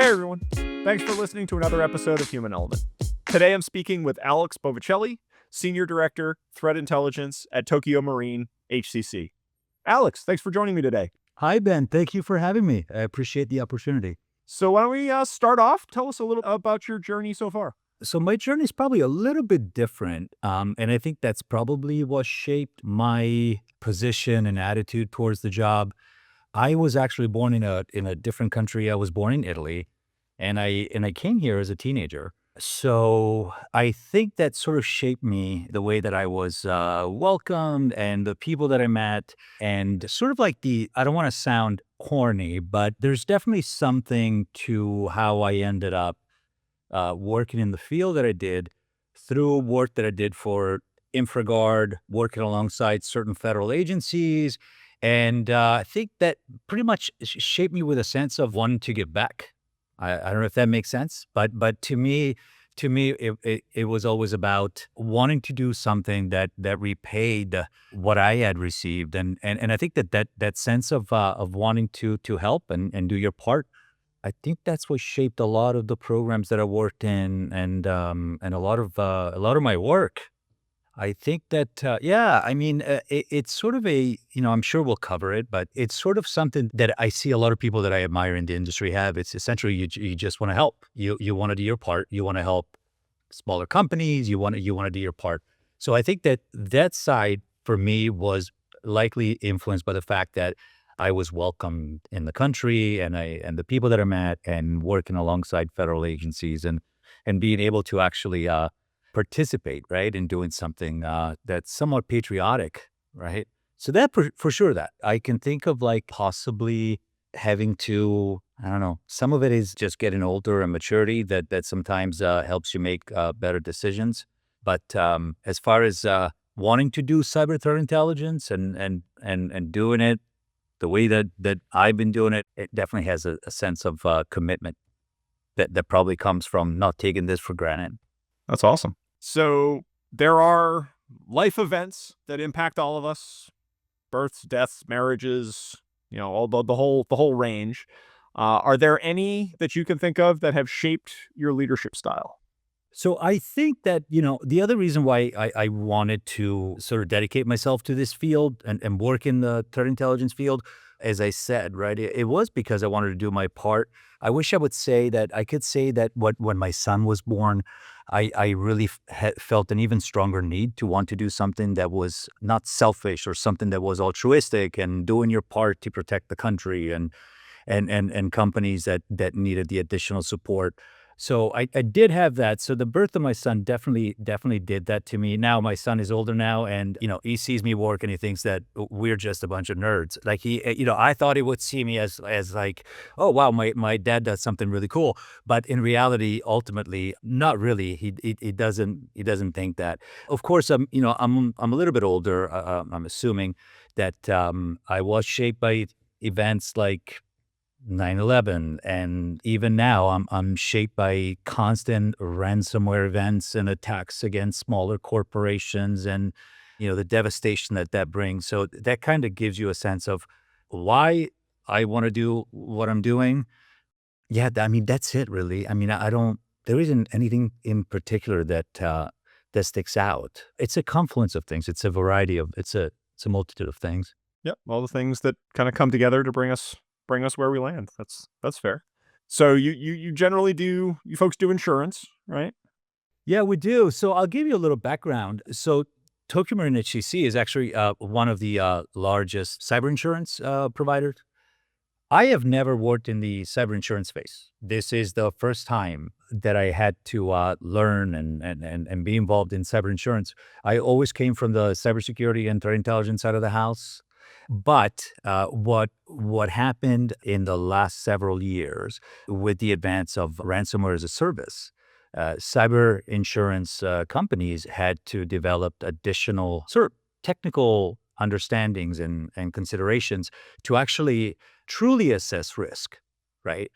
Hey everyone, thanks for listening to another episode of Human Element. Today I'm speaking with Alex Bovicelli, Senior Director, Threat Intelligence at Tokio Marine HCC. Alex, thanks for joining me today. Hi, Ben. Thank you for having me. I appreciate the opportunity. So why don't we start off? Tell us a little about your journey so far. So my journey is probably a little bit different, and I think that's probably what shaped my position and attitude towards the job. I was actually born in a different country. I was born in Italy, and I came here as a teenager. So I think that sort of shaped me the way that I was welcomed and the people that I met, and sort of like I don't want to sound corny, but there's definitely something to how I ended up working in the field that I did through work that I did for InfraGard, working alongside certain federal agencies. And I think that pretty much shaped me with a sense of wanting to give back. I don't know if that makes sense, but to me, it was always about wanting to do something that repaid what I had received, and I think that sense of wanting to help and do your part. I think that's what shaped a lot of the programs that I worked in, and a lot of my work. I think that, yeah, I mean, it's sort of I'm sure we'll cover it, but it's sort of something that I see a lot of people that I admire in the industry have. It's essentially you just want to help. You want to do your part. You want to help smaller companies. You want to do your part. So I think that side for me was likely influenced by the fact that I was welcomed in the country, and the people that I met, and working alongside federal agencies, and being able to actually participate, right, in doing something that's somewhat patriotic, right? So that for sure, that I can think of, like, possibly having to, I don't know, some of it is just getting older and maturity that sometimes helps you make better decisions. But as far as wanting to do cyber threat intelligence and doing it the way that I've been doing it, it definitely has a sense of commitment that probably comes from not taking this for granted. That's awesome. So there are life events that impact all of us: births, deaths, marriages, all the whole range. Are there any that you can think of that have shaped your leadership style? So I think that, the other reason why I wanted to sort of dedicate myself to this field and work in the threat intelligence field, as I said, right, it was because I wanted to do my part. I wish I would say that I could say that when my son was born, I really felt an even stronger need to want to do something that was not selfish, or something that was altruistic and doing your part to protect the country and companies that needed the additional support. So I did have that. So the birth of my son definitely did that to me. Now my son is older now, and he sees me work and he thinks that we're just a bunch of nerds. Like, I thought he would see me as like, oh wow, my dad does something really cool. But in reality, ultimately, not really. He doesn't think that. Of course, I'm a little bit older. I'm assuming that I was shaped by events like 9/11, and even now I'm shaped by constant ransomware events and attacks against smaller corporations, and the devastation that brings. So that kind of gives you a sense of why I want to do what I'm doing. Yeah, I mean, that's it really. I mean, I don't there isn't anything in particular that sticks out. It's a confluence of things. It's a variety of it's a multitude of things. Yep, all the things that kind of come together to bring us where we land. That's fair. So you generally you folks do insurance, right? Yeah, we do. So I'll give you a little background. So Tokio Marine HCC is actually one of the largest cyber insurance providers. I have never worked in the cyber insurance space. This is the first time that I had to learn and be involved in cyber insurance. I always came from the cybersecurity and threat intelligence side of the house. But what happened in the last several years with the advance of ransomware as a service, cyber insurance companies had to develop additional sort of technical understandings and considerations to actually truly assess risk, right?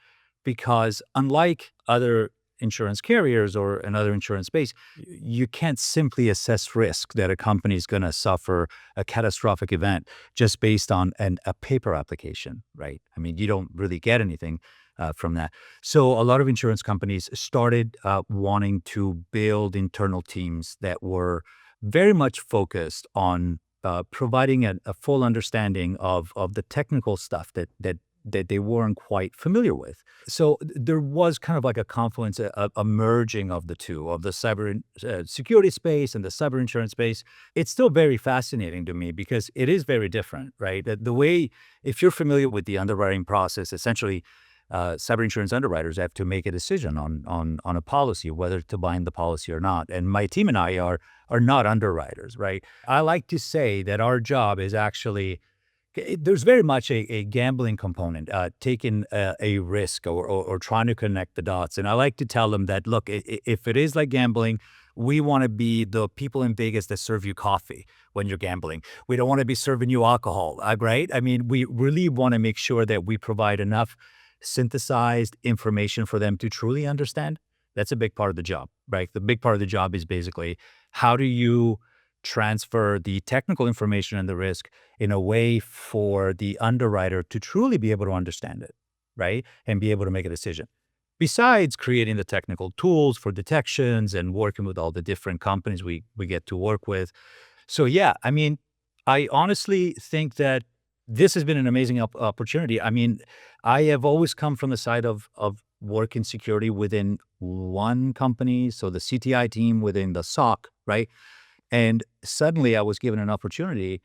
Because unlike other insurance carriers or another insurance space, you can't simply assess risk that a company is going to suffer a catastrophic event just based on a paper application, right? I mean, you don't really get anything from that. So a lot of insurance companies started wanting to build internal teams that were very much focused on providing a full understanding of the technical stuff that they weren't quite familiar with. So there was kind of like a confluence, a merging of the two, of the cyber security space and the cyber insurance space. It's still very fascinating to me because it is very different, right? The way, if you're familiar with the underwriting process, essentially, cyber insurance underwriters have to make a decision on a policy, whether to bind the policy or not. And my team and I are not underwriters, right? I like to say that our job is actually there's very much a gambling component, taking a risk or trying to connect the dots. And I like to tell them that, look, if it is like gambling, we want to be the people in Vegas that serve you coffee when you're gambling. We don't want to be serving you alcohol, right? I mean, we really want to make sure that we provide enough synthesized information for them to truly understand. That's a big part of the job, right? The big part of the job is basically how do you transfer the technical information and the risk in a way for the underwriter to truly be able to understand it, right? And be able to make a decision. Besides creating the technical tools for detections and working with all the different companies we get to work with. So yeah, I mean, I honestly think that this has been an amazing opportunity. I mean, I have always come from the side of work in security within one company, so the CTI team within the SOC, right? And suddenly I was given an opportunity,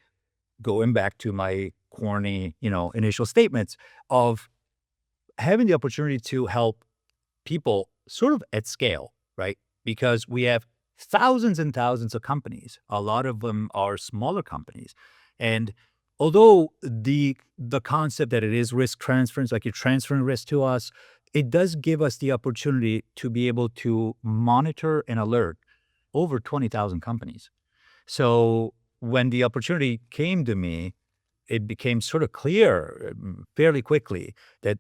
going back to my corny, initial statements, of having the opportunity to help people sort of at scale, right? Because we have thousands and thousands of companies. A lot of them are smaller companies. And although the concept that it is risk transference, like you're transferring risk to us, it does give us the opportunity to be able to monitor and alert over 20,000 companies. So when the opportunity came to me, it became sort of clear fairly quickly that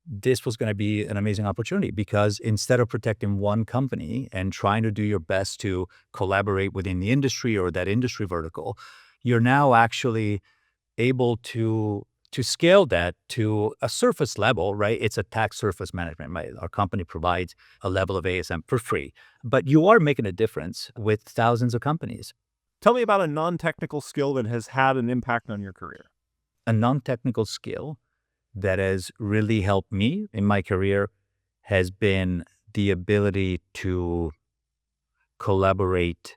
this was going to be an amazing opportunity, because instead of protecting one company and trying to do your best to collaborate within the industry or that industry vertical, you're now actually able to scale that to a surface level, right? It's attack surface management. Right? Our company provides a level of ASM for free, but you are making a difference with thousands of companies. Tell me about a non-technical skill that has had an impact on your career. A non-technical skill that has really helped me in my career has been the ability to collaborate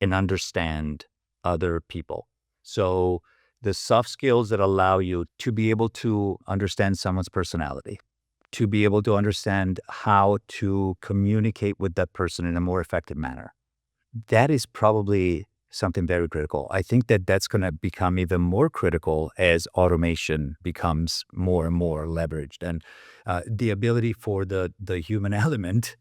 and understand other people. So the soft skills that allow you to be able to understand someone's personality, to be able to understand how to communicate with that person in a more effective manner. That is probably something very critical. I think that that's going to become even more critical as automation becomes more and more leveraged, and the ability for the human element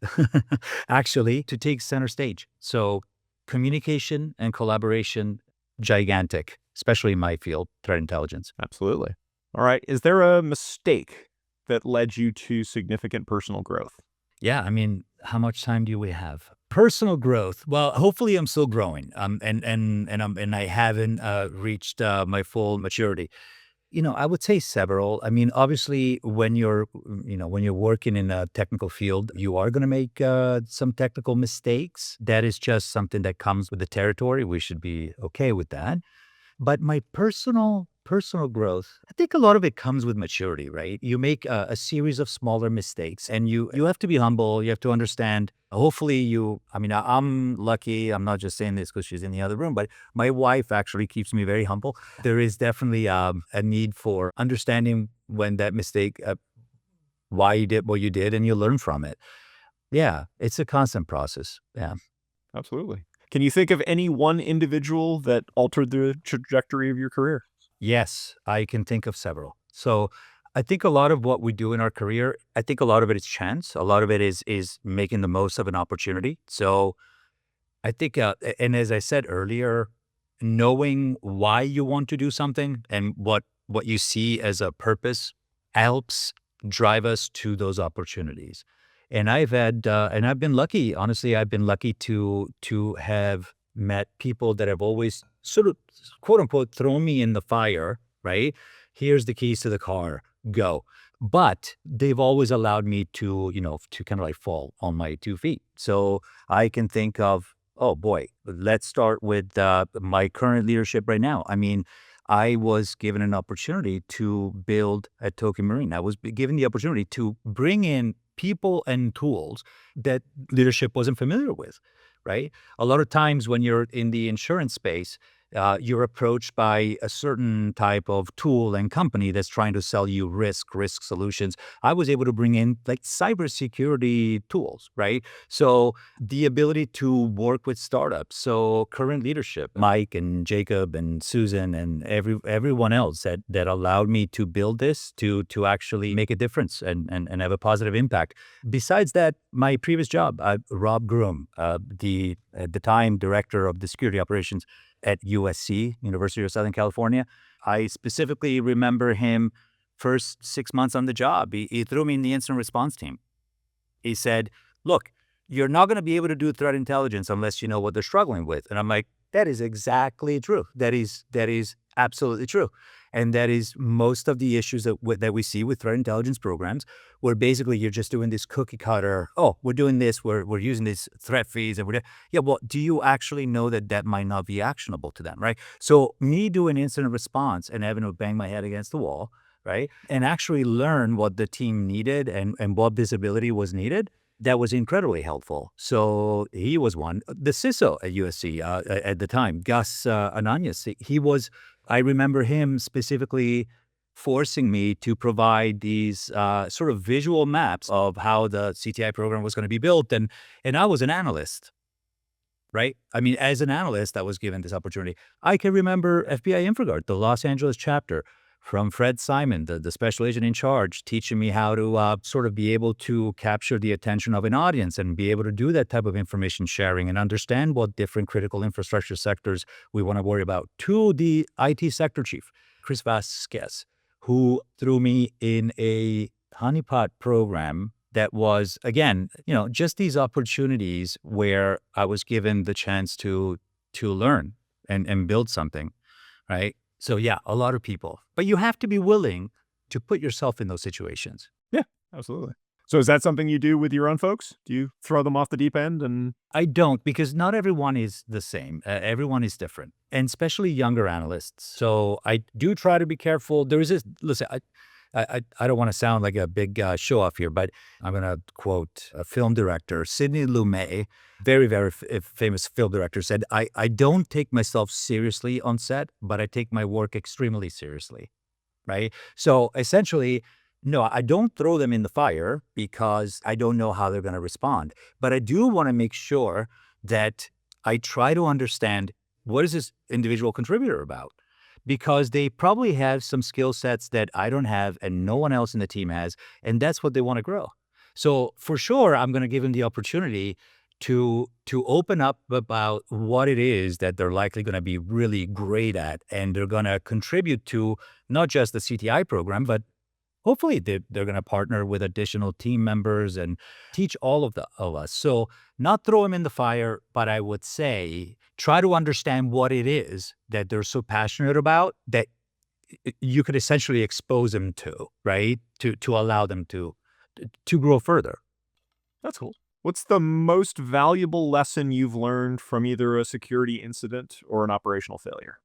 actually to take center stage. So communication and collaboration, gigantic, especially in my field, threat intelligence. Absolutely. All right. Is there a mistake that led you to significant personal growth? Yeah, I mean, how much time do we have? Personal growth. Well, hopefully, I'm still growing. And I haven't reached my full maturity. I would say several. I mean, obviously, when you're working in a technical field, you are going to make some technical mistakes. That is just something that comes with the territory. We should be okay with that. But my personal growth, I think a lot of it comes with maturity, right? You make a series of smaller mistakes, and you have to be humble. You have to understand. Hopefully I'm lucky. I'm not just saying this because she's in the other room, but my wife actually keeps me very humble. There is definitely a need for understanding when that mistake, why you did what you did, and you learn from it. Yeah, it's a constant process. Yeah. Absolutely. Can you think of any one individual that altered the trajectory of your career? Yes, I can think of several. So I think a lot of what we do in our career, I think a lot of it is chance. A lot of it is making the most of an opportunity. So I think, and as I said earlier, knowing why you want to do something and what you see as a purpose helps drive us to those opportunities. And I've been lucky. Honestly, I've been lucky to have met people that have always sort of quote unquote thrown me in the fire, right? Here's the keys to the car, go. But they've always allowed me to, to kind of like fall on my 2 feet. So I can think of, oh boy, let's start with my current leadership right now. I mean, I was given an opportunity to build at Tokio Marine. I was given the opportunity to bring in people and tools that leadership wasn't familiar with, right? A lot of times when you're in the insurance space, you're approached by a certain type of tool and company that's trying to sell you risk solutions. I was able to bring in like cybersecurity tools, right? So the ability to work with startups. So current leadership, Mike and Jacob and Susan and everyone else that allowed me to build this to actually make a difference and have a positive impact. Besides that, my previous job, Rob Groom, the at the time director of the security operations at USC, University of Southern California. I specifically remember him first 6 months on the job. He threw me in the incident response team. He said, look, you're not going to be able to do threat intelligence unless you know what they're struggling with. And I'm like, that is exactly true. That is absolutely true. And that is most of the issues that we see with threat intelligence programs, where basically you're just doing this cookie cutter. Oh, we're doing this. We're using these threat feeds, and yeah. Well, do you actually know that that might not be actionable to them, right? So me doing incident response and having to bang my head against the wall, right, and actually learn what the team needed and what visibility was needed, that was incredibly helpful. So he was one. The CISO at USC at the time, Gus Ananias, I remember him specifically forcing me to provide these sort of visual maps of how the CTI program was going to be built. And I was an analyst, right? I mean, as an analyst, I was given this opportunity. I can remember FBI InfraGard, the Los Angeles chapter, from Fred Simon, the special agent in charge, teaching me how to sort of be able to capture the attention of an audience and be able to do that type of information sharing and understand what different critical infrastructure sectors we want to worry about. To the IT sector chief, Chris Vasquez, who threw me in a honeypot program that was, again, just these opportunities where I was given the chance to learn and build something, right? So yeah, a lot of people. But you have to be willing to put yourself in those situations. Yeah, absolutely. So is that something you do with your own folks? Do you throw them off the deep end? And I don't, because not everyone is the same. Everyone is different, and especially younger analysts. So I do try to be careful. There is this, listen, I don't want to sound like a big show off here, but I'm going to quote a film director, Sidney Lumet, very, very famous film director, said, I don't take myself seriously on set, but I take my work extremely seriously, right? So essentially, no, I don't throw them in the fire because I don't know how they're going to respond. But I do want to make sure that I try to understand, what is this individual contributor about? Because they probably have some skill sets that I don't have and no one else in the team has, and that's what they want to grow. So for sure, I'm going to give them the opportunity to open up about what it is that they're likely going to be really great at, and they're going to contribute to not just the CTI program, but hopefully they're going to partner with additional team members and teach all of us. So not throw them in the fire, but I would say try to understand what it is that they're so passionate about that you could essentially expose them to, right? To allow them to grow further. that's cool. What's the most valuable lesson you've learned from either a security incident or an operational failure?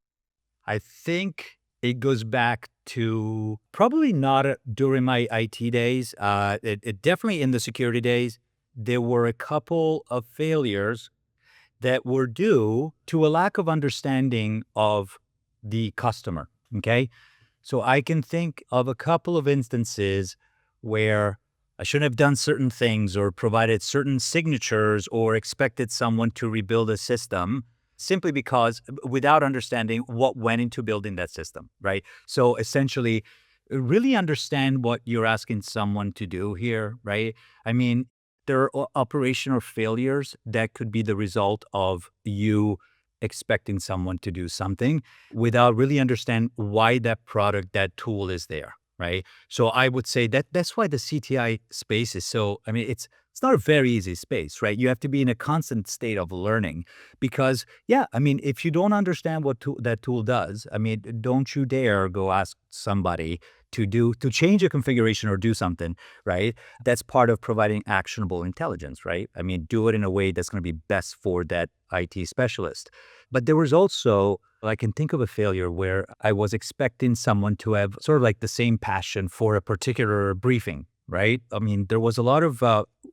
I think it goes back to probably not during my IT days. It definitely in the security days, there were a couple of failures that were due to a lack of understanding of the customer. Okay. So I can think of a couple of instances where I shouldn't have done certain things or provided certain signatures or expected someone to rebuild a system simply because without understanding what went into building that system, right? So essentially, really understand what you're asking someone to do here, right? I mean, there are operational failures that could be the result of you expecting someone to do something without really understand why that product, that tool is there, right? So I would say that that's why the CTI space is so, I mean, it's It's not a very easy space, right? You have to be in a constant state of learning because, yeah, I mean, if you don't understand what that tool does, I mean, don't you dare go ask somebody to change a configuration or do something, right? That's part of providing actionable intelligence, right? I mean, do it in a way that's going to be best for that IT specialist. But there was also, I can think of a failure where I was expecting someone to have sort of like the same passion for a particular briefing, right? I mean, there was a lot of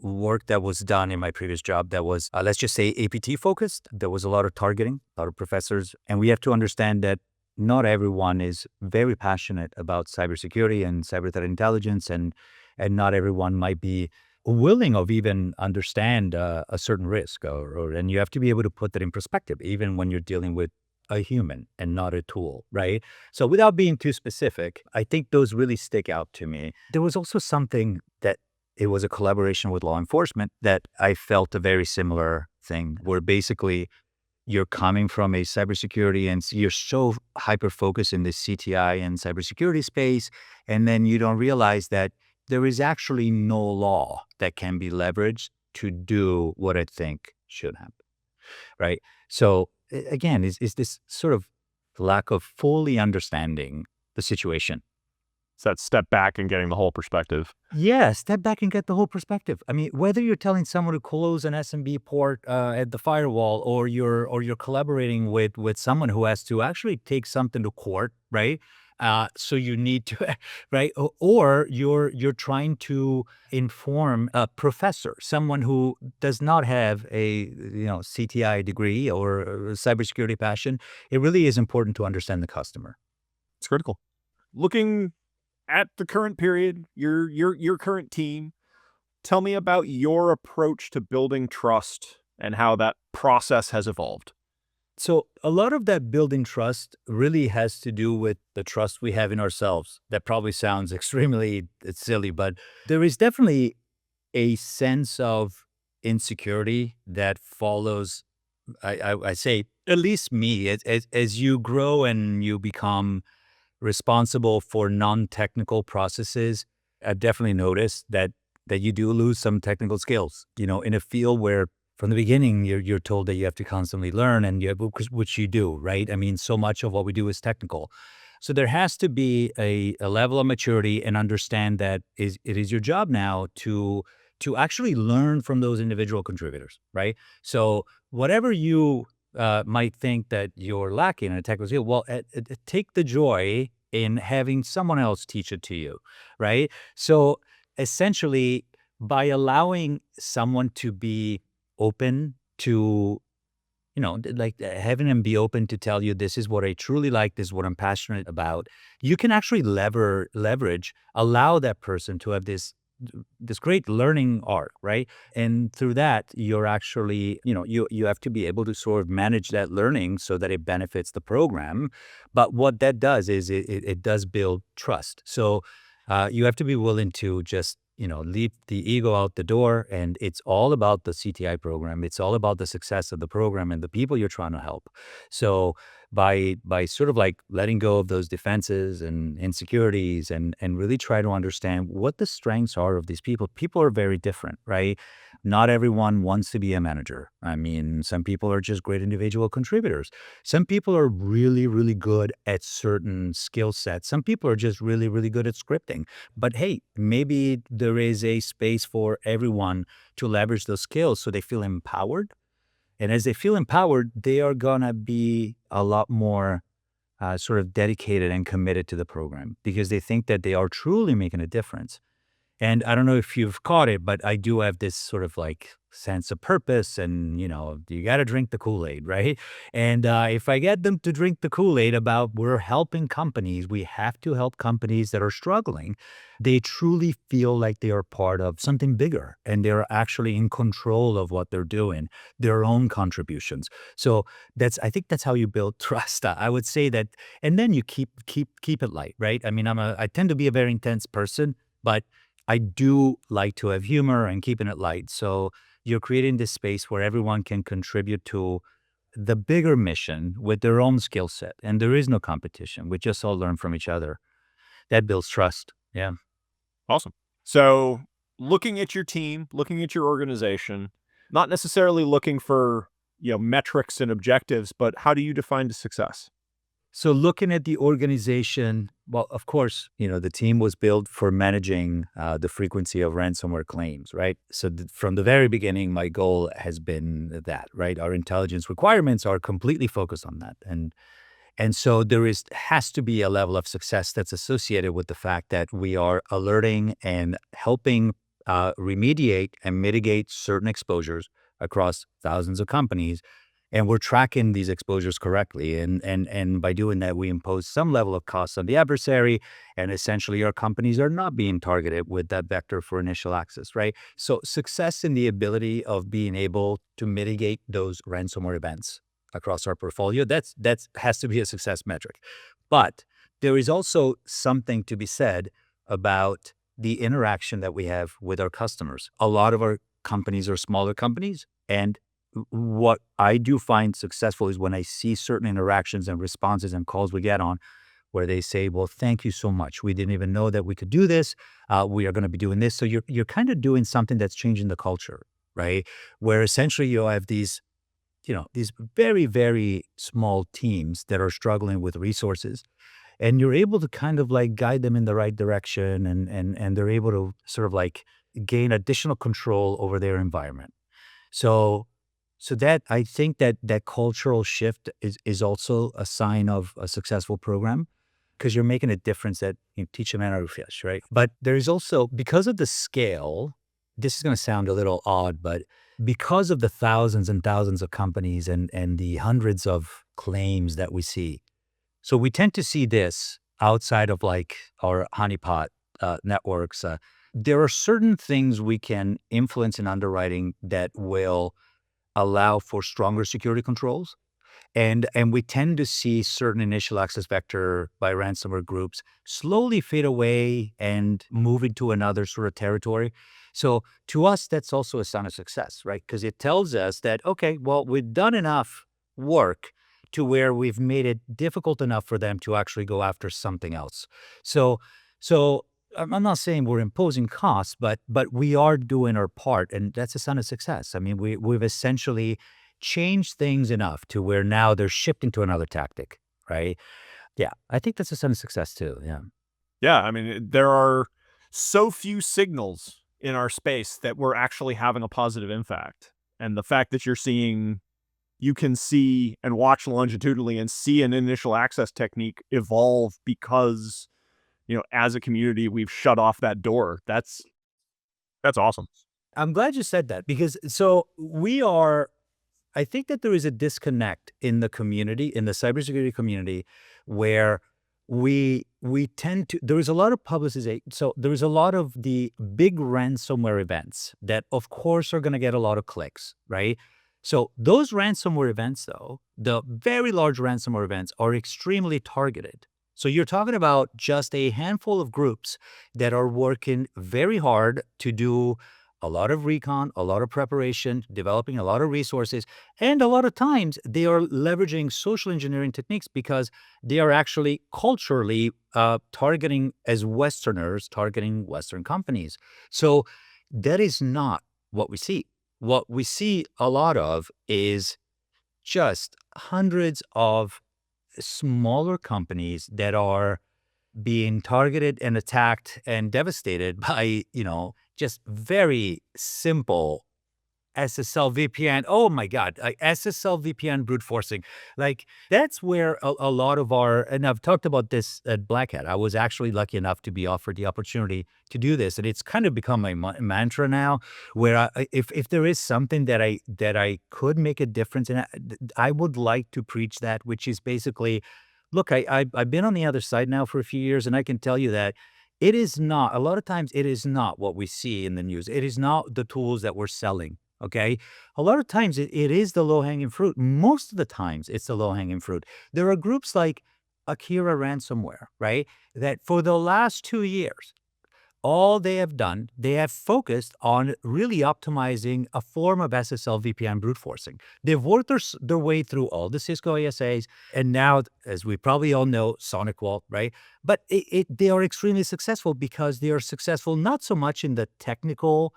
work that was done in my previous job that was, let's just say, APT focused. There was a lot of targeting, a lot of professors. And we have to understand that not everyone is very passionate about cybersecurity and cyber threat intelligence, and not everyone might be willing of even understand a certain risk, and you have to be able to put that in perspective, even when you're dealing with a human and not a tool, right? So without being too specific, I think those really stick out to me. There was also something that it was a collaboration with law enforcement that I felt a very similar thing, where basically you're coming from a cybersecurity and you're so hyper focused in the CTI and cybersecurity space, and then you don't realize that there is actually no law that can be leveraged to do what I think should happen, right? So again, is this sort of lack of fully understanding the situation. It's that step back and getting the whole perspective. Yeah, step back and get the whole perspective. I mean, whether you're telling someone to close an SMB port at the firewall, or you're collaborating with someone who has to actually take something to court, right? So you need to, right? Or you're trying to inform a professor, someone who does not have a CTI degree or cybersecurity passion. It really is important to understand the customer. It's critical. Looking at the current period, your current team, tell me about your approach to building trust and how that process has evolved. So a lot of that building trust really has to do with the trust we have in ourselves. That probably sounds extremely silly, but there is definitely a sense of insecurity that follows. I say, at least me, as you grow and you become responsible for non-technical processes, I've definitely noticed that you do lose some technical skills, in a field where from the beginning you're told that you have to constantly learn, and which you do, right? I mean, so much of what we do is technical. So there has to be a level of maturity and understand that it is your job now to actually learn from those individual contributors, right? So whatever you might think that you're lacking in a technical skill, well, take the joy in having someone else teach it to you, right? So essentially, by allowing someone to be open to, having them be open to tell you, this is what I truly like, this is what I'm passionate about, you can actually allow that person to have this great learning arc, right? And through that, you're actually, you have to be able to sort of manage that learning so that it benefits the program. But what that does is it does build trust. So you have to be willing to just, leave the ego out the door, and it's all about the CTI program. It's all about the success of the program and the people you're trying to help. So by sort of like letting go of those defenses and insecurities, and really try to understand what the strengths are of these people. People are very different, right? Not everyone wants to be a manager. I mean, some people are just great individual contributors. Some people are really, really good at certain skill sets. Some people are just really, really good at scripting. But hey, maybe there is a space for everyone to leverage those skills so they feel empowered. And as they feel empowered, they are going to be a lot more sort of dedicated and committed to the program because they think that they are truly making a difference. And I don't know if you've caught it, but I do have this sort of like sense of purpose, and, you got to drink the Kool-Aid, right? And if I get them to drink the Kool-Aid about we're helping companies, we have to help companies that are struggling, they truly feel like they are part of something bigger and they're actually in control of what they're doing, their own contributions. So I think that's how you build trust. I would say that, and then you keep it light, right? I mean, I tend to be a very intense person, but I do like to have humor and keeping it light. So you're creating this space where everyone can contribute to the bigger mission with their own skill set. And there is no competition. We just all learn from each other. That builds trust. Yeah. Awesome. So looking at your team, looking at your organization, not necessarily looking for, metrics and objectives, but how do you define success? So looking at the organization, well, of course, the team was built for managing the frequency of ransomware claims, right? So from the very beginning, my goal has been that, right? Our intelligence requirements are completely focused on that. And so there has to be a level of success that's associated with the fact that we are alerting and helping remediate and mitigate certain exposures across thousands of companies. And we're tracking these exposures correctly. And by doing that, we impose some level of cost on the adversary. And essentially, our companies are not being targeted with that vector for initial access, right? So success in the ability of being able to mitigate those ransomware events across our portfolio, that's has to be a success metric. But there is also something to be said about the interaction that we have with our customers. A lot of our companies are smaller companies, and what I do find successful is when I see certain interactions and responses and calls we get on where they say, "Well, thank you so much. We didn't even know that we could do this. We are going to be doing this." So you're kind of doing something that's changing the culture, right? Where essentially you have these very, very small teams that are struggling with resources, and you're able to kind of like guide them in the right direction, and they're able to sort of like gain additional control over their environment. So that I think that cultural shift is also a sign of a successful program because you're making a difference that you teach a man how to fish, right? But there is also, because of the scale, this is going to sound a little odd, but because of the thousands and thousands of companies and the hundreds of claims that we see, so we tend to see this outside of like our honeypot networks. There are certain things we can influence in underwriting that will allow for stronger security controls. And we tend to see certain initial access vector by ransomware groups slowly fade away and move into another sort of territory. So to us, that's also a sign of success, right? Because it tells us that, okay, well, we've done enough work to where we've made it difficult enough for them to actually go after something else. So I'm not saying we're imposing costs, but we are doing our part, and that's a sign of success. I mean, we've essentially changed things enough to where now they're shifting to another tactic, right? Yeah, I think that's a sign of success too. Yeah. Yeah, I mean, there are so few signals in our space that we're actually having a positive impact. And the fact that you can see and watch longitudinally and see an initial access technique evolve because, as a community, we've shut off that door. That's awesome. I'm glad you said that because so we are I think that there is a disconnect in the community, in the cybersecurity community, where we tend to there is a lot of publicization. So there is a lot of the big ransomware events that, of course, are going to get a lot of clicks, right? So those ransomware events, though, the very large ransomware events, are extremely targeted. So you're talking about just a handful of groups that are working very hard to do a lot of recon, a lot of preparation, developing a lot of resources, and a lot of times they are leveraging social engineering techniques because they are actually culturally targeting as Westerners, targeting Western companies. So that is not what we see. What we see a lot of is just hundreds of smaller companies that are being targeted and attacked and devastated by, just very simple SSL VPN. Oh my God, SSL VPN brute forcing. Like that's where a lot of and I've talked about this at Black Hat. I was actually lucky enough to be offered the opportunity to do this. And it's kind of become my mantra now where if there is something that I could make a difference in, I would like to preach that, which is basically, look, I've been on the other side now for a few years, and I can tell you that it is not, a lot of times it is not what we see in the news. It is not the tools that we're selling. Okay. A lot of times it is the low hanging fruit. Most of the times it's the low hanging fruit. There are groups like Akira Ransomware, right? That for the last 2 years all they have done, they have focused on really optimizing a form of SSL VPN brute forcing. They've worked their way through all the Cisco ASAs, and now, as we probably all know, SonicWall, right? But they are extremely successful because they are successful not so much in the technical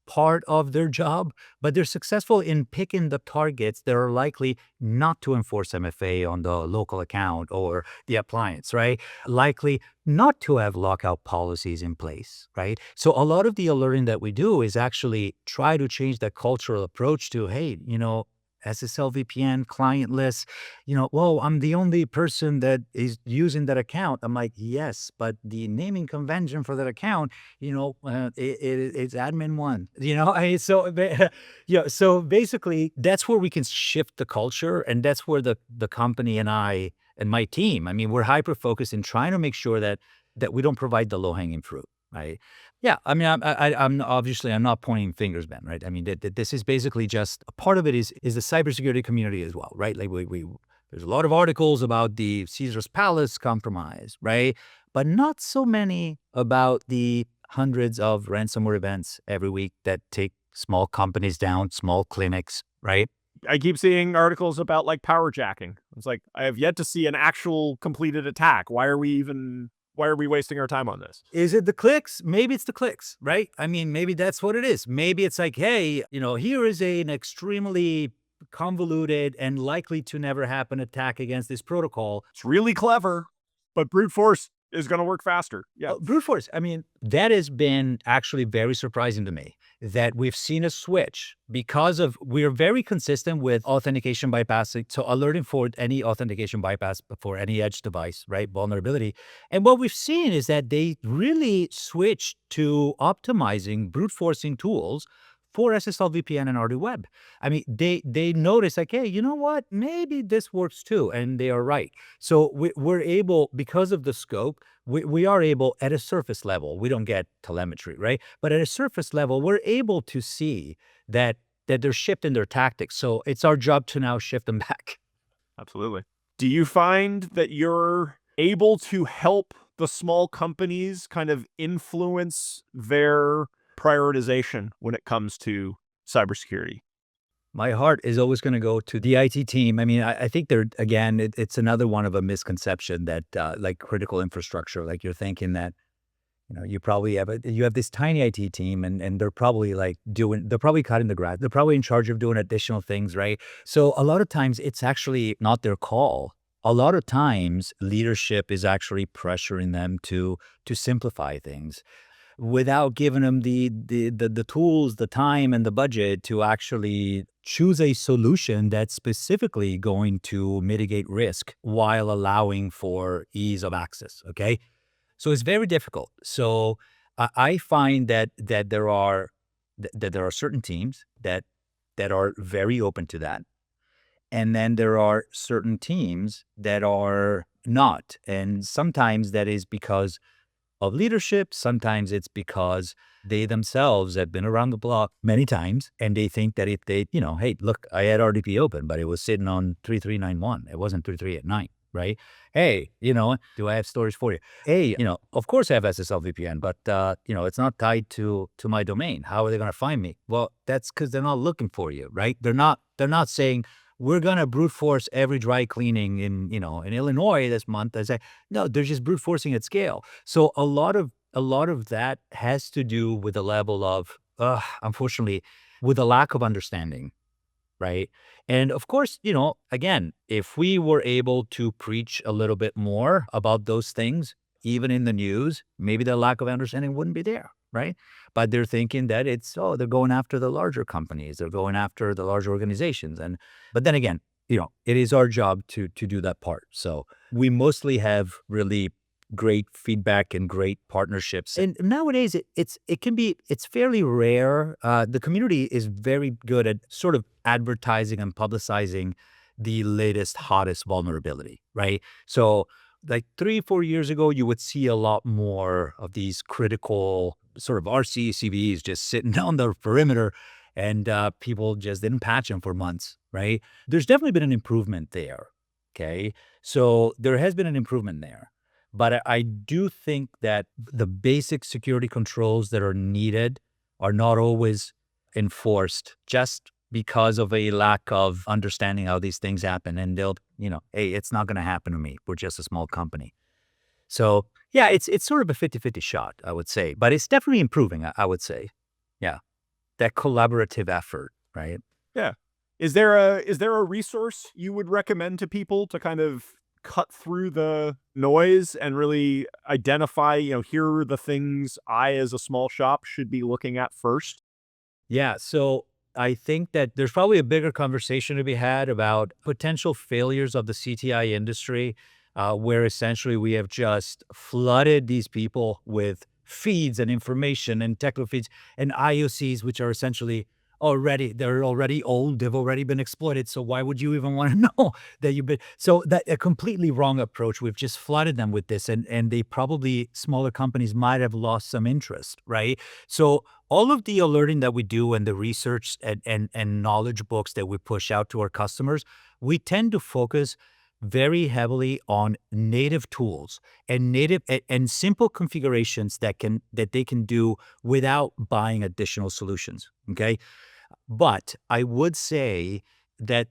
part of their job, but they're successful in picking the targets that are likely not to enforce MFA on the local account or the appliance, right? Likely not to have lockout policies in place, right? So a lot of the alerting that we do is actually try to change that cultural approach to, hey, SSL VPN client list, whoa, I'm the only person that is using that account. I'm like, yes, but the naming convention for that account, it's admin one, so basically that's where we can shift the culture, and that's where the company and I and my team, I mean, we're hyper focused in trying to make sure that we don't provide the low hanging fruit, right? Yeah, I mean, I'm obviously I'm not pointing fingers, man, right? I mean, this is basically just a part of it is the cybersecurity community as well, right? Like we there's a lot of articles about the Caesar's Palace compromise, right? But not so many about the hundreds of ransomware events every week that take small companies down, small clinics, right? I keep seeing articles about like power jacking. It's like I have yet to see an actual completed attack. Why are we wasting our time on this? Is it the clicks? Maybe it's the clicks, right? I mean, maybe that's what it is. Maybe it's like, hey, here is an extremely convoluted and likely to never happen attack against this protocol. It's really clever, but brute force is going to work faster. Yeah. Brute force. I mean, that has been actually very surprising to me that we've seen a switch because we're very consistent with authentication bypassing. So alerting for any authentication bypass for any edge device, right? Vulnerability. And what we've seen is that they really switched to optimizing brute forcing tools for SSL VPN and RD Web. I mean, they notice like, hey, you know what? Maybe this works too. And they are right. So we're able, because of the scope, we are able at a surface level, we don't get telemetry, right? But at a surface level, we're able to see that they're shifting their tactics. So it's our job to now shift them back. Absolutely. Do you find that you're able to help the small companies kind of influence their prioritization when it comes to cybersecurity? My heart is always going to go to the IT team. I mean, I think again, it's another one of a misconception that like critical infrastructure, like you're thinking that, you probably you have this tiny IT team and they're probably they're probably cutting the grass. They're probably in charge of doing additional things, right? So a lot of times it's actually not their call. A lot of times leadership is actually pressuring them to simplify things without giving them the tools, the time, and the budget to actually choose a solution that's specifically going to mitigate risk while allowing for ease of access, okay? So it's very difficult. So I find that there are certain teams that are very open to that, and then there are certain teams that are not. And sometimes that is because of leadership. Sometimes it's because they themselves have been around the block many times and they think that if they, hey, look, I had RDP open, but it was sitting on 3391. It wasn't 3389, right? Hey, do I have storage for you? Hey, of course I have SSL VPN, but, it's not tied to my domain. How are they going to find me? Well, that's because they're not looking for you, right? They're not saying, we're going to brute force every dry cleaning in Illinois this month. I say, no, they're just brute forcing at scale. So a lot of that has to do with the level of, unfortunately, with a lack of understanding, right? And of course, again, if we were able to preach a little bit more about those things, even in the news, maybe the lack of understanding wouldn't be there, right? But they're thinking that they're going after the larger companies, they're going after the larger organizations. But then again, it is our job to do that part. So we mostly have really great feedback and great partnerships. And nowadays it's fairly rare. The community is very good at sort of advertising and publicizing the latest, hottest vulnerability, right? So like 3-4 years ago, you would see a lot more of these critical sort of RCCVs just sitting on the perimeter, and people just didn't patch them for months, right? There's definitely been an improvement there, okay? So there has been an improvement there. But I do think that the basic security controls that are needed are not always enforced just because of a lack of understanding how these things happen. And they'll, hey, it's not going to happen to me. We're just a small company. So yeah, it's sort of a 50-50 shot, I would say, but it's definitely improving, I would say. Yeah. That collaborative effort, right? Yeah. Is there a resource you would recommend to people to kind of cut through the noise and really identify, here are the things I as a small shop should be looking at first? Yeah. So I think that there's probably a bigger conversation to be had about potential failures of the CTI industry, where essentially we have just flooded these people with feeds and information and technical feeds and IOCs, which are essentially they're already old. They've already been exploited. So why would you even want to know that you've been? So that a completely wrong approach. We've just flooded them with this, and they probably smaller companies might have lost some interest, right? So all of the alerting that we do and the research and knowledge books that we push out to our customers, we tend to focus very heavily on native tools and and simple configurations that they can do without buying additional solutions. Okay. But I would say that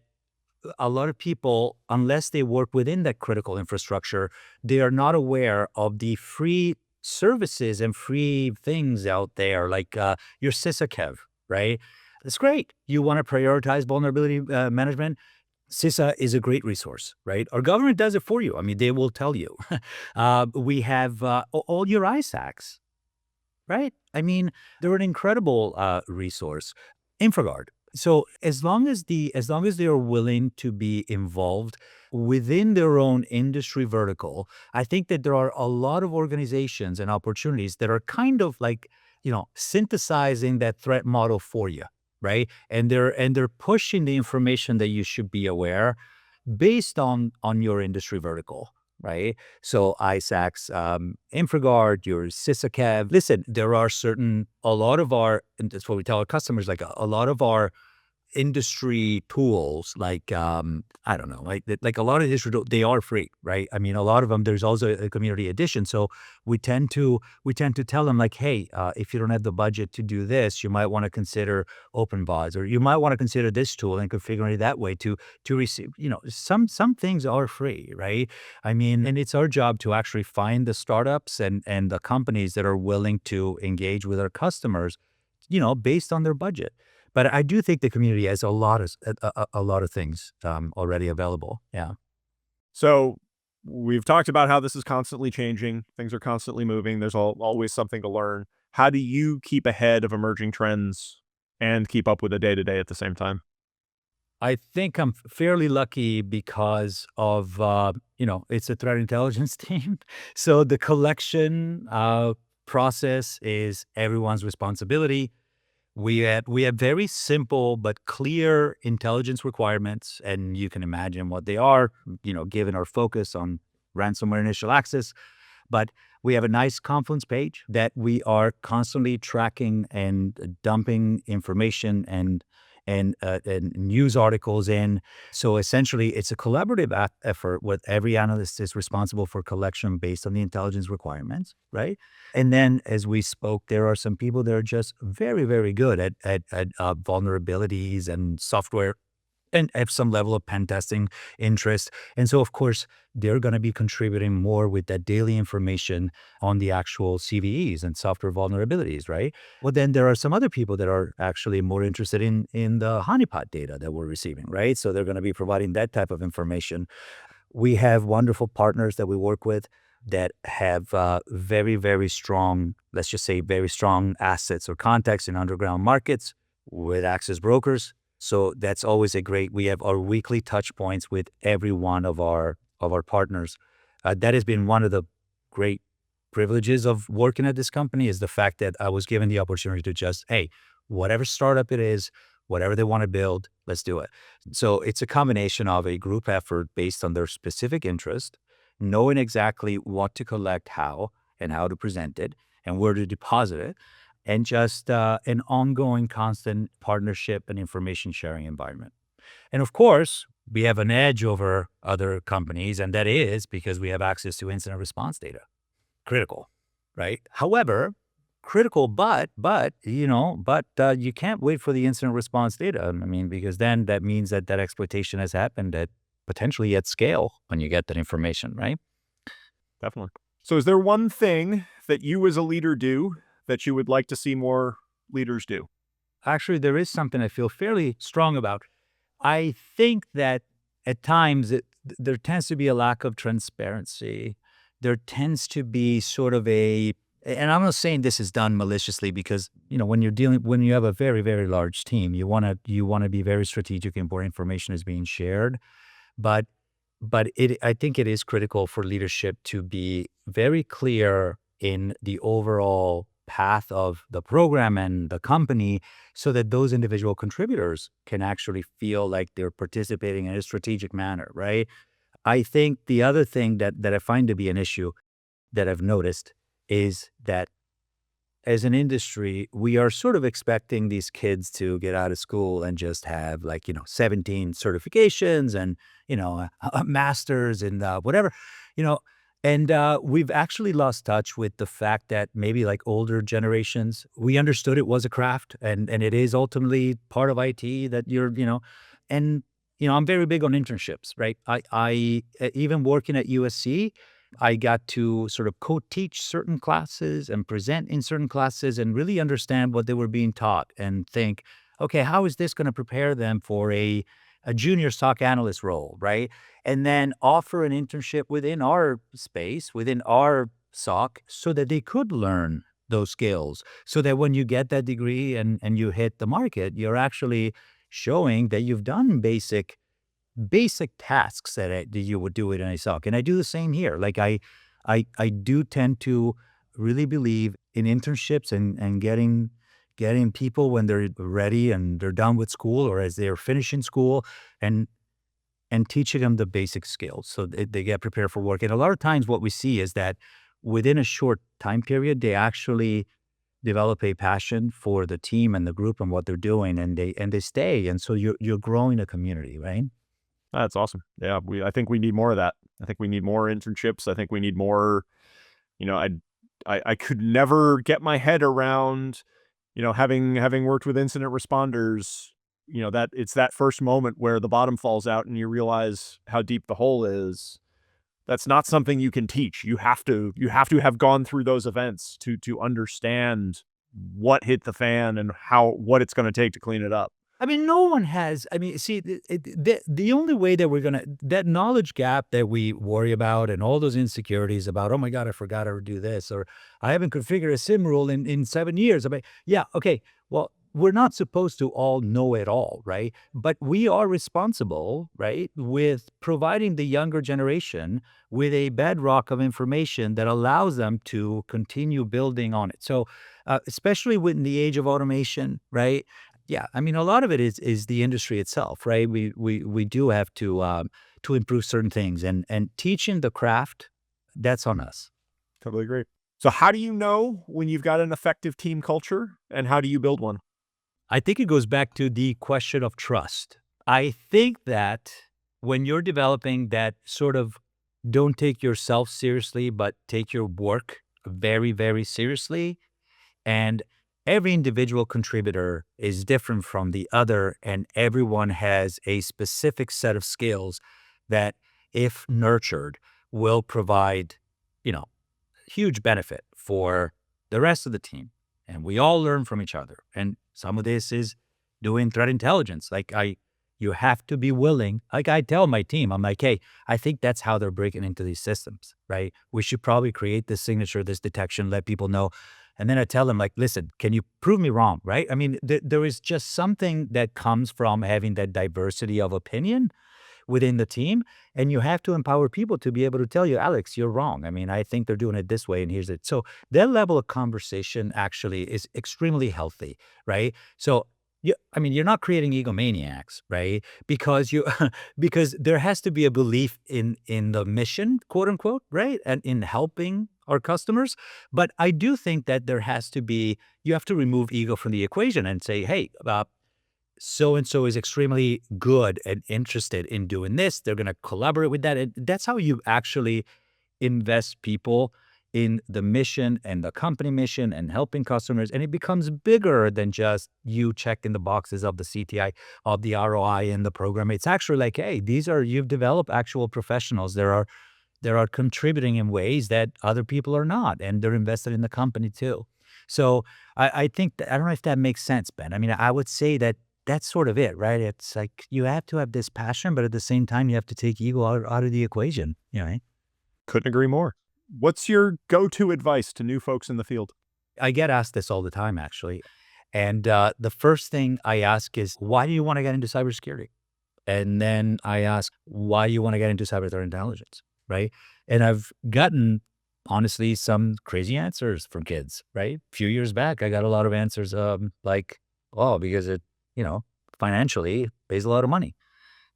a lot of people, unless they work within that critical infrastructure, they are not aware of the free services and free things out there, like your SysAkev, right? It's great. You want to prioritize vulnerability management. CISA is a great resource, right? Our government does it for you. I mean, they will tell you. We have all your ISACs, right? I mean, they're an incredible resource. InfraGard. So as long as they are willing to be involved within their own industry vertical, I think that there are a lot of organizations and opportunities that are kind of like, synthesizing that threat model for you, right? And they're pushing the information that you should be aware based on your industry vertical, right? So ISACs, InfraGard, your SysAkev. Listen, there are a lot of our, and that's what we tell our customers, like a lot of our industry tools, like, I don't know, like a lot of industry tools, they are free, right? I mean, a lot of them, there's also a community edition. So we tend to tell them like, hey, if you don't have the budget to do this, you might want to consider OpenVods, or you might want to consider this tool and configure it that way to receive, some things are free, right? I mean, and it's our job to actually find the startups and the companies that are willing to engage with our customers, based on their budget. But I do think the community has a lot of things, already available. Yeah. So we've talked about how this is constantly changing. Things are constantly moving. There's always something to learn. How do you keep ahead of emerging trends and keep up with the day to day at the same time? I think I'm fairly lucky because of, it's a threat intelligence team. So the collection, process is everyone's responsibility. We have very simple but clear intelligence requirements, and you can imagine what they are, given our focus on ransomware initial access. But we have a nice Confluence page that we are constantly tracking and dumping information and news articles in. So essentially, it's a collaborative effort where every analyst is responsible for collection based on the intelligence requirements, right? And then, as we spoke, there are some people that are just very, very good at vulnerabilities and software and have some level of pen testing interest. And so, of course, they're going to be contributing more with that daily information on the actual CVEs and software vulnerabilities, right? Well, then there are some other people that are actually more interested in the honeypot data that we're receiving, right? So they're going to be providing that type of information. We have wonderful partners that we work with that have very, very strong, let's just say, very strong assets or contacts in underground markets with access brokers. So that's always we have our weekly touch points with every one of our partners. That has been one of the great privileges of working at this company, is the fact that I was given the opportunity to just, hey, whatever startup it is, whatever they want to build, let's do it. So it's a combination of a group effort based on their specific interest, knowing exactly what to collect, how, and how to present it, and where to deposit it, and just an ongoing, constant partnership and information sharing environment. And of course, we have an edge over other companies, and that is because we have access to incident response data. Critical, right? However, critical, but you can't wait for the incident response data. I mean, because then that means that that exploitation has happened at potentially at scale when you get that information, right? Definitely. So is there one thing that you as a leader do that you would like to see more leaders do? Actually, there is something I feel fairly strong about. I think that at times there tends to be a lack of transparency. There tends to be sort of and I'm not saying this is done maliciously because, when you have a very, very large team, you want to be very strategic in where information is being shared. But I think it is critical for leadership to be very clear in the overall path of the program and the company so that those individual contributors can actually feel like they're participating in a strategic manner, right? I think the other thing that I find to be an issue that I've noticed is that as an industry, we are sort of expecting these kids to get out of school and just have 17 certifications and, a master's and whatever, you know, and we've actually lost touch with the fact that maybe like older generations, we understood it was a craft and it is ultimately part of IT that and, I'm very big on internships, right? Even working at USC, I got to sort of co-teach certain classes and present in certain classes and really understand what they were being taught and think, okay, how is this going to prepare them for a junior stock analyst role, right? And then offer an internship within our space, within our SOC, so that they could learn those skills. So that when you get that degree and you hit the market, you're actually showing that you've done basic tasks that you would do it in a SOC. And I do the same here. Like I do tend to really believe in internships and getting people when they're ready and they're done with school or as they're finishing school and teaching them the basic skills so they get prepared for work. And a lot of times what we see is that within a short time period, they actually develop a passion for the team and the group and what they're doing and they stay. And so you're growing a community, right? That's awesome. Yeah, I think we need more of that. I think we need more internships. I think we need more, you know, I could never get my head around, having worked with incident responders, that it's that first moment where the bottom falls out and you realize how deep the hole is. That's not something you can teach. You have to have gone through those events to understand what hit the fan and what it's going to take to clean it up. I mean, no one has. I mean, see, the only way that that knowledge gap that we worry about and all those insecurities about, oh my God, I forgot to do this, or I haven't configured a SIM rule in 7 years. I mean, yeah, okay. Well, we're not supposed to all know it all, right? But we are responsible, right, with providing the younger generation with a bedrock of information that allows them to continue building on it. So, especially in the age of automation, right? Yeah, I mean, a lot of it is the industry itself, right? We do have to improve certain things, and teaching the craft, that's on us. Totally agree. So how do you know when you've got an effective team culture and how do you build one? I think it goes back to the question of trust. I think that when you're developing that sort of don't take yourself seriously, but take your work very, very seriously, and every individual contributor is different from the other, and everyone has a specific set of skills that, if nurtured, will provide, you know, huge benefit for the rest of the team. And we all learn from each other. And some of this is doing threat intelligence. You have to be willing. Like I tell my team, I'm like, hey, I think that's how they're breaking into these systems, right? We should probably create this signature, this detection, let people know. And then I tell them like, listen, can you prove me wrong, right? I mean, there is just something that comes from having that diversity of opinion within the team. And you have to empower people to be able to tell you, Alex, you're wrong. I mean, I think they're doing it this way and here's it. So that level of conversation actually is extremely healthy, right? So I mean, you're not creating egomaniacs, right? Because because there has to be a belief in the mission, quote unquote, right? And in helping our customers. But I do think that you have to remove ego from the equation and say, hey, so-and-so is extremely good and interested in doing this. They're going to collaborate with that. And that's how you actually invest people in the mission and the company mission and helping customers. And it becomes bigger than just you checking the boxes of the CTI, of the ROI in the program. It's actually like, hey, you've developed actual professionals. There are contributing in ways that other people are not, and they're invested in the company too. So I think that, I don't know if that makes sense, Ben. I mean, I would say that that's sort of it, right? It's like you have to have this passion, but at the same time, you have to take ego out of the equation. Right? Couldn't agree more. What's your go-to advice to new folks in the field? I get asked this all the time, actually. And the first thing I ask is, why do you want to get into cybersecurity? And then I ask, why you want to get into cyber threat intelligence, right? And I've gotten, honestly, some crazy answers from kids, right? A few years back, I got a lot of answers like, oh, because it, you know, financially pays a lot of money.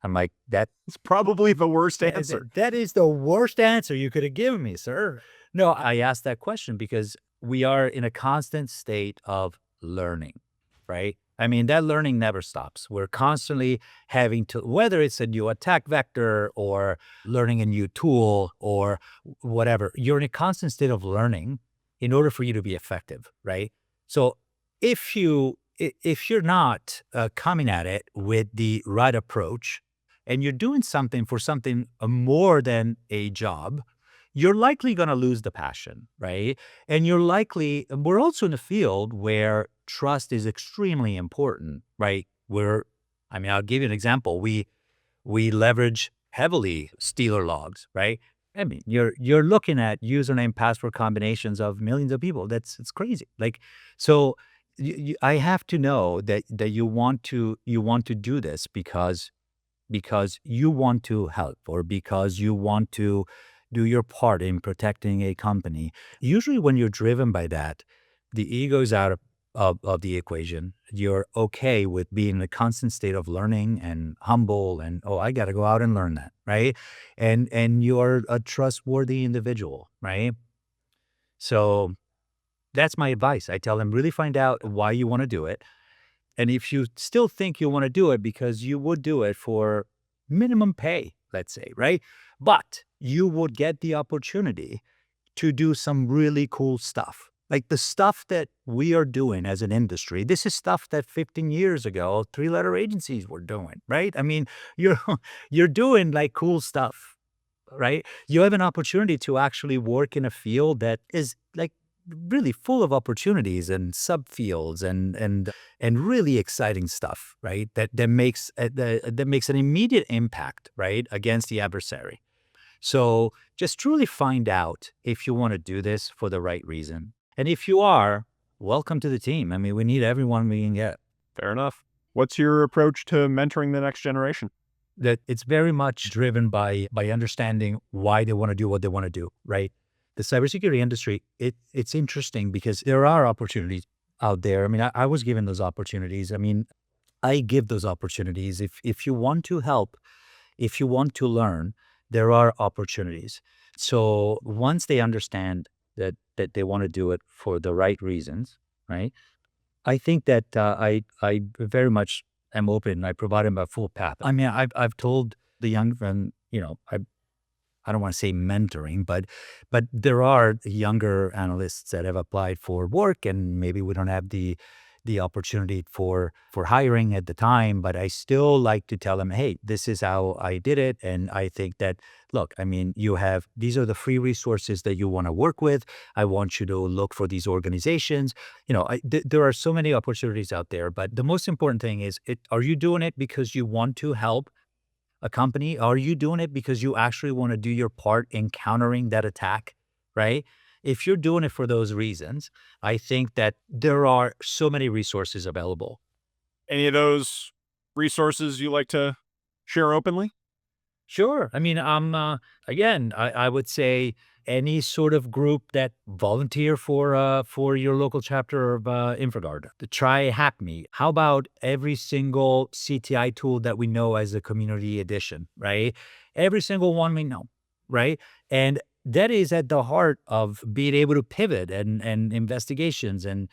I'm like, It's probably the worst that answer. that is the worst answer you could have given me, sir. No, I asked that question because we are in a constant state of learning, right? I mean, that learning never stops. We're constantly having to, whether it's a new attack vector or learning a new tool or whatever, you're in a constant state of learning in order for you to be effective, right? So if you're not coming at it with the right approach, and you're doing something for something more than a job, you're likely going to lose the passion, right? And we're also in a field where trust is extremely important, right? I mean, I'll give you an example. We leverage heavily Stealer logs, right? I mean, you're looking at username password combinations of millions of people. It's crazy. Like, so I have to know that you want to do this because you want to help or because you want to do your part in protecting a company. Usually when you're driven by that, the ego's out of the equation. You're okay with being in a constant state of learning and humble and, oh, I got to go out and learn that, right? And you're a trustworthy individual, right? So that's my advice. I tell them, really find out why you want to do it. And if you still think you want to do it because you would do it for minimum pay, let's say, right? But you would get the opportunity to do some really cool stuff. Like the stuff that we are doing as an industry, this is stuff that 15 years ago, three-letter agencies were doing, right? I mean, you're you're doing like cool stuff, right? You have an opportunity to actually work in a field that is like really full of opportunities and subfields and really exciting stuff, right? That makes an immediate impact, right, against the adversary. So just truly find out if you want to do this for the right reason. And if you are, welcome to the team. I mean, we need everyone we can get. Fair enough. What's your approach to mentoring the next generation? That it's very much driven by understanding why they want to do what they want to do, right? The cybersecurity industry, it's interesting because there are opportunities out there. I mean, I was given those opportunities. I mean, I give those opportunities. If you want to help, if you want to learn, there are opportunities. So once they understand that they want to do it for the right reasons, right? I think that I very much am open. I provide them a full path. I mean, I've told the young and I don't want to say mentoring, but there are younger analysts that have applied for work, and maybe we don't have the opportunity for hiring at the time. But I still like to tell them, hey, this is how I did it, and I think that, look, I mean, these are the free resources that you want to work with. I want you to look for these organizations. There are so many opportunities out there, but the most important thing is, are you doing it because you want to help a company? Are you doing it because you actually want to do your part in countering that attack, right? If you're doing it for those reasons, I think that there are so many resources available. Any of those resources you like to share openly? Sure. I mean, again, I would say any sort of group that volunteer for your local chapter of InfraGard. To try Hack Me. How about every single CTI tool that we know as a community edition, right? Every single one we know, right? And that is at the heart of being able to pivot and investigations. And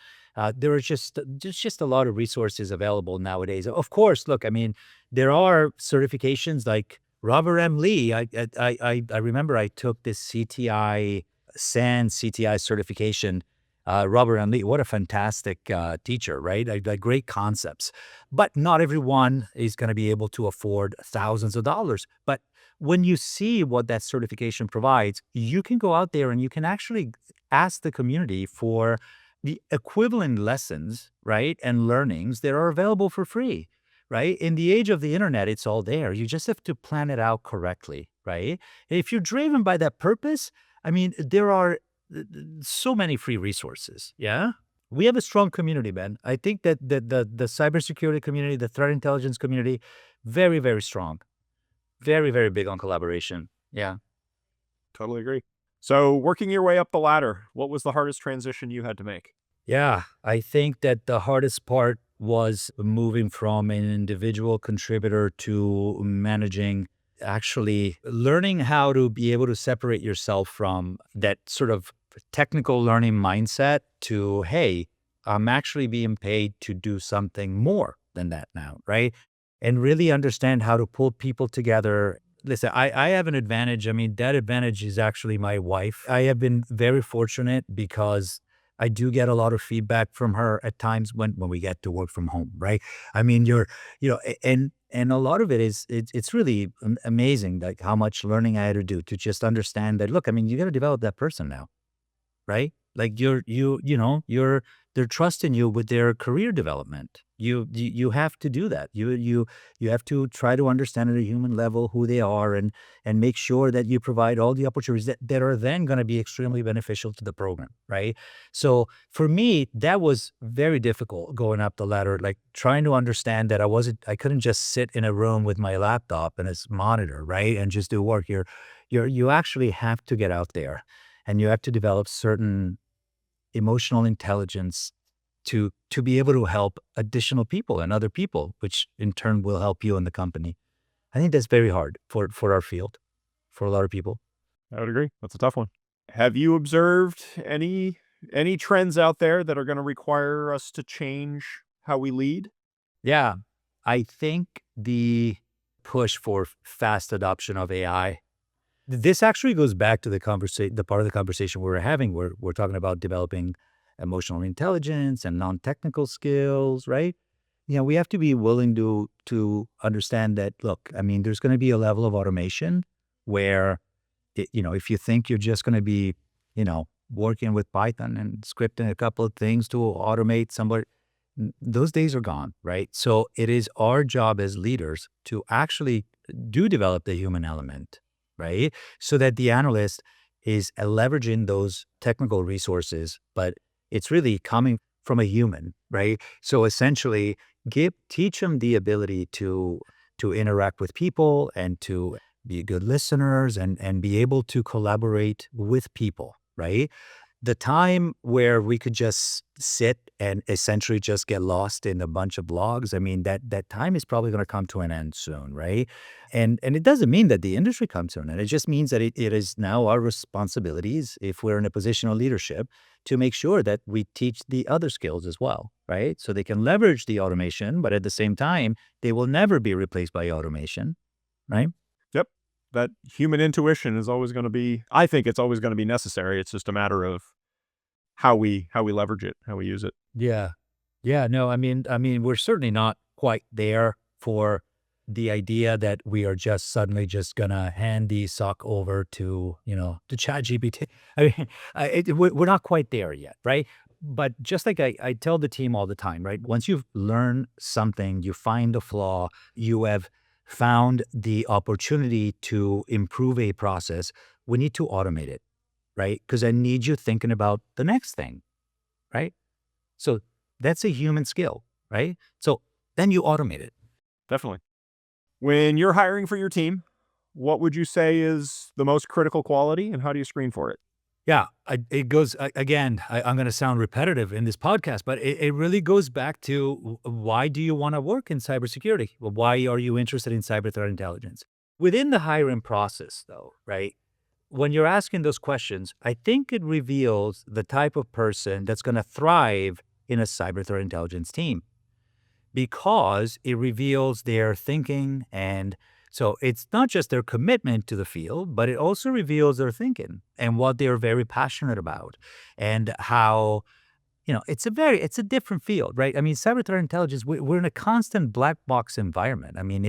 there are just a lot of resources available nowadays. Of course, look, I mean, there are certifications like Robert M. Lee. I remember I took this CTI SAN CTI certification. Robert M. Lee, what a fantastic teacher, right? Like great concepts. But not everyone is going to be able to afford thousands of dollars. But when you see what that certification provides, you can go out there and you can actually ask the community for the equivalent lessons, right? And learnings that are available for free, right? In the age of the internet, it's all there. You just have to plan it out correctly, right? If you're driven by that purpose, I mean, there are so many free resources. Yeah. We have a strong community, man. I think that the cybersecurity community, the threat intelligence community, very, very strong. Very, very big on collaboration. Yeah. Totally agree. So working your way up the ladder, what was the hardest transition you had to make? Yeah. I think that the hardest part was moving from an individual contributor to managing, actually learning how to be able to separate yourself from that sort of technical learning mindset to, hey, I'm actually being paid to do something more than that now, right? And really understand how to pull people together. Listen, I have an advantage. I mean, that advantage is actually my wife. I have been very fortunate because I do get a lot of feedback from her at times when we get to work from home, right? I mean, and a lot of it is it's really amazing, like how much learning I had to do to just understand that. Look, I mean, you got to develop that person now, right? Like they're trusting you with their career development. You have to do that. You have to try to understand at a human level who they are and make sure that you provide all the opportunities that are then going to be extremely beneficial to the program, right? So for me, that was very difficult going up the ladder, like trying to understand that I couldn't just sit in a room with my laptop and its monitor, right? And just do work. You actually have to get out there and you have to develop certain emotional intelligence to be able to help additional people and other people, which in turn will help you and the company. I think that's very hard for our field, for a lot of people. I would agree. That's a tough one. Have you observed any trends out there that are going to require us to change how we lead? Yeah, I think the push for fast adoption of AI. This actually goes back to the part of the conversation we were having where we're talking about developing emotional intelligence and non-technical skills, right? We have to be willing to understand that, look, I mean, there's going to be a level of automation where, if you think you're just going to be, working with Python and scripting a couple of things to automate somebody, those days are gone, right? So it is our job as leaders to actually do develop the human element, right? So that the analyst is leveraging those technical resources, but it's really coming from a human, right? So essentially, teach them the ability to interact with people and to be good listeners and be able to collaborate with people, right? The time where we could just sit and essentially just get lost in a bunch of blogs, I mean, that time is probably going to come to an end soon, right? And it doesn't mean that the industry comes to an end. It just means that it is now our responsibilities, if we're in a position of leadership, to make sure that we teach the other skills as well, right? So they can leverage the automation, but at the same time, they will never be replaced by automation, right? Yep. That human intuition is always going to be, I think it's always going to be necessary. It's just a matter of how we leverage it, how we use it. Yeah. Yeah, no, I mean, we're certainly not quite there for the idea that we are just suddenly just gonna hand the sock over to ChatGPT. I mean, we're not quite there yet, right? But just like I tell the team all the time, right? Once you've learned something, you find a flaw, you have found the opportunity to improve a process, we need to automate it, right? Because I need you thinking about the next thing, right? So that's a human skill, right? So then you automate it. Definitely. When you're hiring for your team, what would you say is the most critical quality and how do you screen for it? Yeah, it goes again. I'm going to sound repetitive in this podcast, but it really goes back to why do you want to work in cybersecurity? Why are you interested in cyber threat intelligence? Within the hiring process, though, right? when you're asking those questions, I think it reveals the type of person that's going to thrive in a cyber threat intelligence team, because it reveals their thinking. And so it's not just their commitment to the field, but it also reveals their thinking and what they're very passionate about, and how, it's a different field, right? I mean, cyber threat intelligence, we're in a constant black box environment. I mean,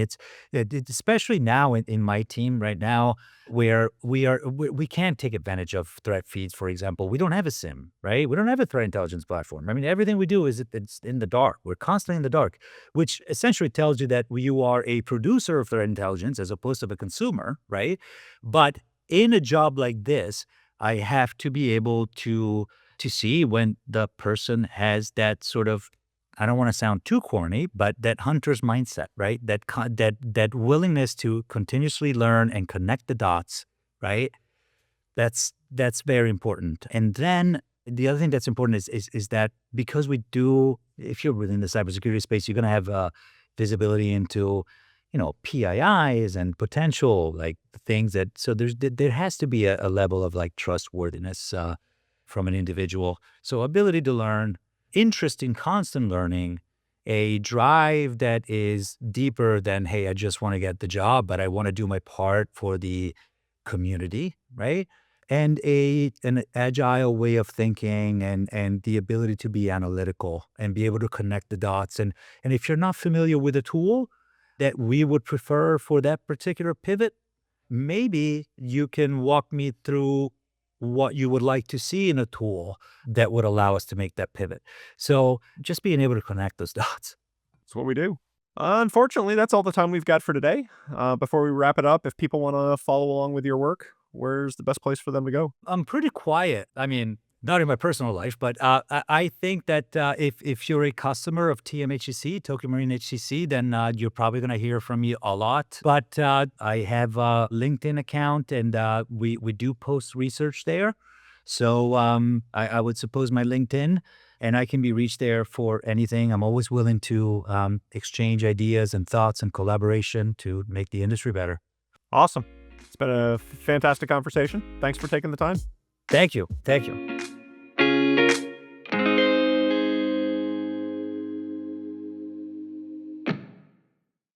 especially now in my team right now, where we can't take advantage of threat feeds, for example. We don't have a SIM, right? We don't have a threat intelligence platform. I mean, everything we do it's in the dark. We're constantly in the dark, which essentially tells you that you are a producer of threat intelligence as opposed to a consumer, right? But in a job like this, I have to be able to see when the person has that sort of, I don't want to sound too corny, but that hunter's mindset, right? That willingness to continuously learn and connect the dots, right? That's very important. And then the other thing that's important is that, because we do, if you're within the cybersecurity space, you're going to have visibility into, PIIs and potential like things that, so there has to be a level of like trustworthiness from an individual. So ability to learn, interest in constant learning, a drive that is deeper than, hey, I just want to get the job, but I want to do my part for the community, right? And an agile way of thinking, and the ability to be analytical and be able to connect the dots. And if you're not familiar with a tool that we would prefer for that particular pivot, maybe you can walk me through what you would like to see in a tool that would allow us to make that pivot. So just being able to connect those dots. That's what we do. Unfortunately, that's all the time we've got for today. Before we wrap it up, if people want to follow along with your work, where's the best place for them to go? I'm pretty quiet. I mean, not in my personal life, but I think that if you're a customer of TMHCC, Tokio Marine HCC, then you're probably going to hear from me a lot. But I have a LinkedIn account, and we do post research there. So I would suppose my LinkedIn, and I can be reached there for anything. I'm always willing to exchange ideas and thoughts and collaboration to make the industry better. Awesome. It's been a fantastic conversation. Thanks for taking the time. Thank you. Thank you.